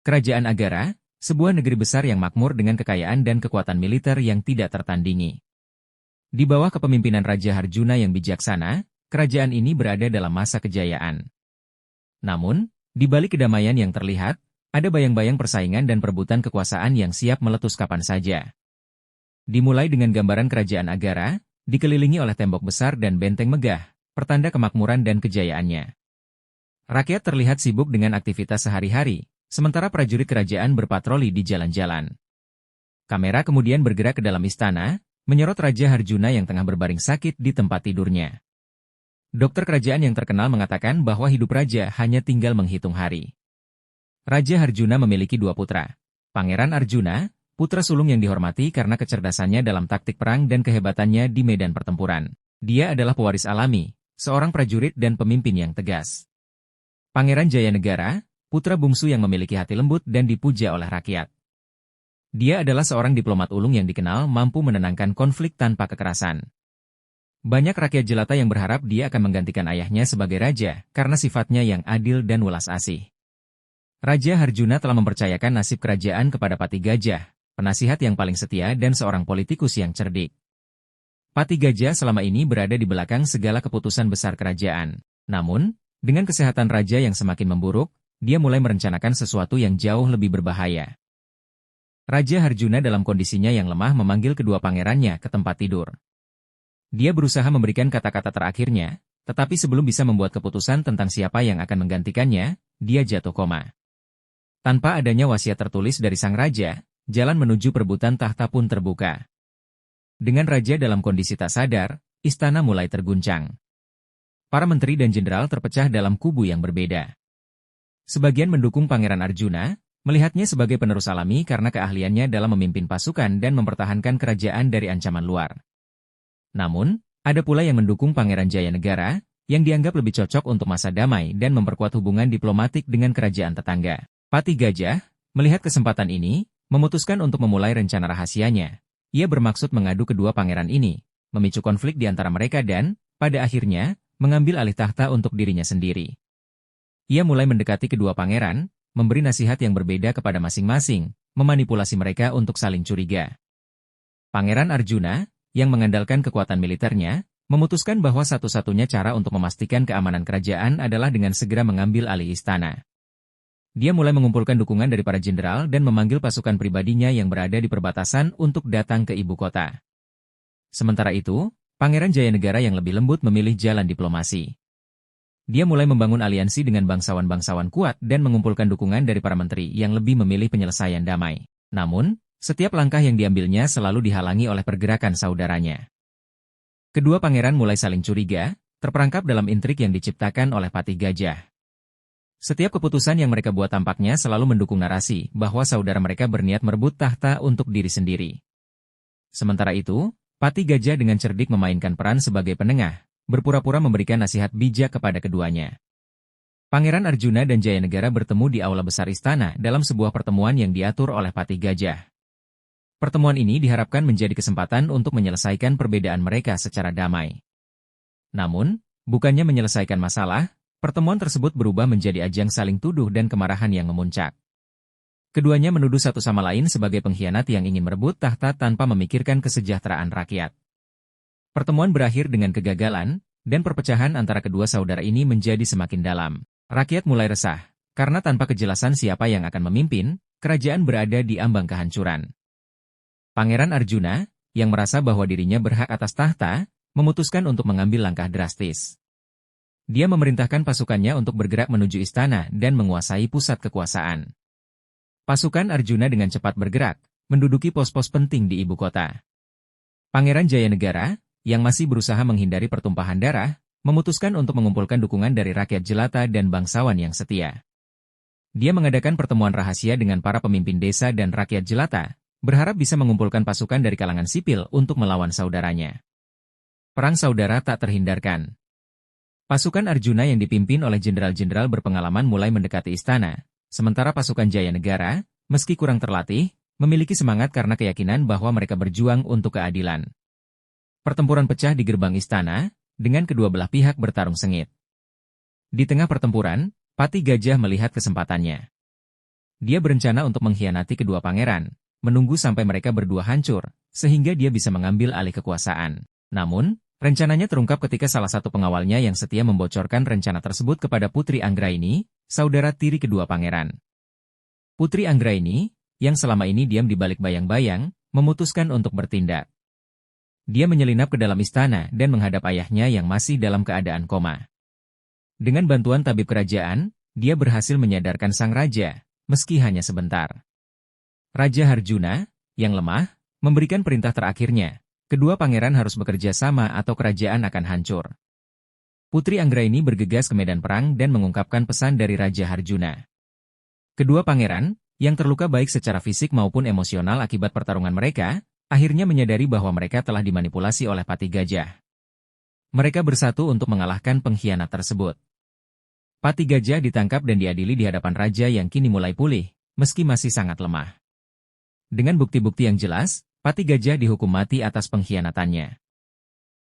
Kerajaan Agara, sebuah negeri besar yang makmur dengan kekayaan dan kekuatan militer yang tidak tertandingi. Di bawah kepemimpinan Raja Harjuna yang bijaksana, kerajaan ini berada dalam masa kejayaan. Namun, di balik kedamaian yang terlihat, ada bayang-bayang persaingan dan perebutan kekuasaan yang siap meletus kapan saja. Dimulai dengan gambaran kerajaan Agara, dikelilingi oleh tembok besar dan benteng megah, pertanda kemakmuran dan kejayaannya. Rakyat terlihat sibuk dengan aktivitas sehari-hari, sementara prajurit kerajaan berpatroli di jalan-jalan. Kamera kemudian bergerak ke dalam istana, menyorot Raja Harjuna yang tengah berbaring sakit di tempat tidurnya. Dokter kerajaan yang terkenal mengatakan bahwa hidup raja hanya tinggal menghitung hari. Raja Harjuna memiliki dua putra. Pangeran Arjuna, putra sulung yang dihormati karena kecerdasannya dalam taktik perang dan kehebatannya di medan pertempuran. Dia adalah pewaris alami, seorang prajurit dan pemimpin yang tegas. Pangeran Jayanegara, putra bungsu yang memiliki hati lembut dan dipuja oleh rakyat. Dia adalah seorang diplomat ulung yang dikenal mampu menenangkan konflik tanpa kekerasan. Banyak rakyat jelata yang berharap dia akan menggantikan ayahnya sebagai raja karena sifatnya yang adil dan welas asih. Raja Harjuna telah mempercayakan nasib kerajaan kepada Pati Gajah, penasihat yang paling setia dan seorang politikus yang cerdik. Pati Gajah selama ini berada di belakang segala keputusan besar kerajaan. Namun, dengan kesehatan raja yang semakin memburuk, dia mulai merencanakan sesuatu yang jauh lebih berbahaya. Raja Harjuna dalam kondisinya yang lemah memanggil kedua pangerannya ke tempat tidur. Dia berusaha memberikan kata-kata terakhirnya, tetapi sebelum bisa membuat keputusan tentang siapa yang akan menggantikannya, dia jatuh koma. Tanpa adanya wasiat tertulis dari sang raja, jalan menuju perebutan tahta pun terbuka. Dengan raja dalam kondisi tak sadar, istana mulai terguncang. Para menteri dan jenderal terpecah dalam kubu yang berbeda. Sebagian mendukung Pangeran Arjuna, melihatnya sebagai penerus alami karena keahliannya dalam memimpin pasukan dan mempertahankan kerajaan dari ancaman luar. Namun, ada pula yang mendukung Pangeran Jayanegara, yang dianggap lebih cocok untuk masa damai dan memperkuat hubungan diplomatik dengan kerajaan tetangga. Pati Gajah, melihat kesempatan ini, memutuskan untuk memulai rencana rahasianya. Ia bermaksud mengadu kedua pangeran ini, memicu konflik di antara mereka dan, pada akhirnya, mengambil alih tahta untuk dirinya sendiri. Ia mulai mendekati kedua pangeran, memberi nasihat yang berbeda kepada masing-masing, memanipulasi mereka untuk saling curiga. Pangeran Arjuna, yang mengandalkan kekuatan militernya, memutuskan bahwa satu-satunya cara untuk memastikan keamanan kerajaan adalah dengan segera mengambil alih istana. Dia mulai mengumpulkan dukungan dari para jenderal dan memanggil pasukan pribadinya yang berada di perbatasan untuk datang ke ibu kota. Sementara itu, Pangeran Jayanegara yang lebih lembut memilih jalan diplomasi. Dia mulai membangun aliansi dengan bangsawan-bangsawan kuat dan mengumpulkan dukungan dari para menteri yang lebih memilih penyelesaian damai. Namun, setiap langkah yang diambilnya selalu dihalangi oleh pergerakan saudaranya. Kedua pangeran mulai saling curiga, terperangkap dalam intrik yang diciptakan oleh Pati Gajah. Setiap keputusan yang mereka buat tampaknya selalu mendukung narasi bahwa saudara mereka berniat merebut tahta untuk diri sendiri. Sementara itu, Pati Gajah dengan cerdik memainkan peran sebagai penengah, berpura-pura memberikan nasihat bijak kepada keduanya. Pangeran Arjuna dan Jayanegara bertemu di aula besar istana dalam sebuah pertemuan yang diatur oleh Pati Gajah. Pertemuan ini diharapkan menjadi kesempatan untuk menyelesaikan perbedaan mereka secara damai. Namun, bukannya menyelesaikan masalah, pertemuan tersebut berubah menjadi ajang saling tuduh dan kemarahan yang memuncak. Keduanya menuduh satu sama lain sebagai pengkhianat yang ingin merebut tahta tanpa memikirkan kesejahteraan rakyat. Pertemuan berakhir dengan kegagalan, dan perpecahan antara kedua saudara ini menjadi semakin dalam. Rakyat mulai resah, karena tanpa kejelasan siapa yang akan memimpin, kerajaan berada di ambang kehancuran. Pangeran Arjuna, yang merasa bahwa dirinya berhak atas tahta, memutuskan untuk mengambil langkah drastis. Dia memerintahkan pasukannya untuk bergerak menuju istana dan menguasai pusat kekuasaan. Pasukan Arjuna dengan cepat bergerak, menduduki pos-pos penting di ibu kota. Pangeran Jayanegara, yang masih berusaha menghindari pertumpahan darah, memutuskan untuk mengumpulkan dukungan dari rakyat jelata dan bangsawan yang setia. Dia mengadakan pertemuan rahasia dengan para pemimpin desa dan rakyat jelata, berharap bisa mengumpulkan pasukan dari kalangan sipil untuk melawan saudaranya. Perang saudara tak terhindarkan. Pasukan Arjuna yang dipimpin oleh jenderal-jenderal berpengalaman mulai mendekati istana, sementara pasukan Jayanegara, meski kurang terlatih, memiliki semangat karena keyakinan bahwa mereka berjuang untuk keadilan. Pertempuran pecah di gerbang istana, dengan kedua belah pihak bertarung sengit. Di tengah pertempuran, Pati Gajah melihat kesempatannya. Dia berencana untuk mengkhianati kedua pangeran, menunggu sampai mereka berdua hancur, sehingga dia bisa mengambil alih kekuasaan. Namun, rencananya terungkap ketika salah satu pengawalnya yang setia membocorkan rencana tersebut kepada Putri Anggraini, saudara tiri kedua pangeran. Putri Anggraini, yang selama ini diam di balik bayang-bayang, memutuskan untuk bertindak. Dia menyelinap ke dalam istana dan menghadap ayahnya yang masih dalam keadaan koma. Dengan bantuan tabib kerajaan, dia berhasil menyadarkan sang raja, meski hanya sebentar. Raja Harjuna, yang lemah, memberikan perintah terakhirnya. Kedua pangeran harus bekerja sama atau kerajaan akan hancur. Putri Anggraini bergegas ke medan perang dan mengungkapkan pesan dari Raja Harjuna. Kedua pangeran, yang terluka baik secara fisik maupun emosional akibat pertarungan mereka, akhirnya menyadari bahwa mereka telah dimanipulasi oleh Patih Gajah. Mereka bersatu untuk mengalahkan pengkhianat tersebut. Patih Gajah ditangkap dan diadili di hadapan raja yang kini mulai pulih, meski masih sangat lemah. Dengan bukti-bukti yang jelas, Patih Gajah dihukum mati atas pengkhianatannya.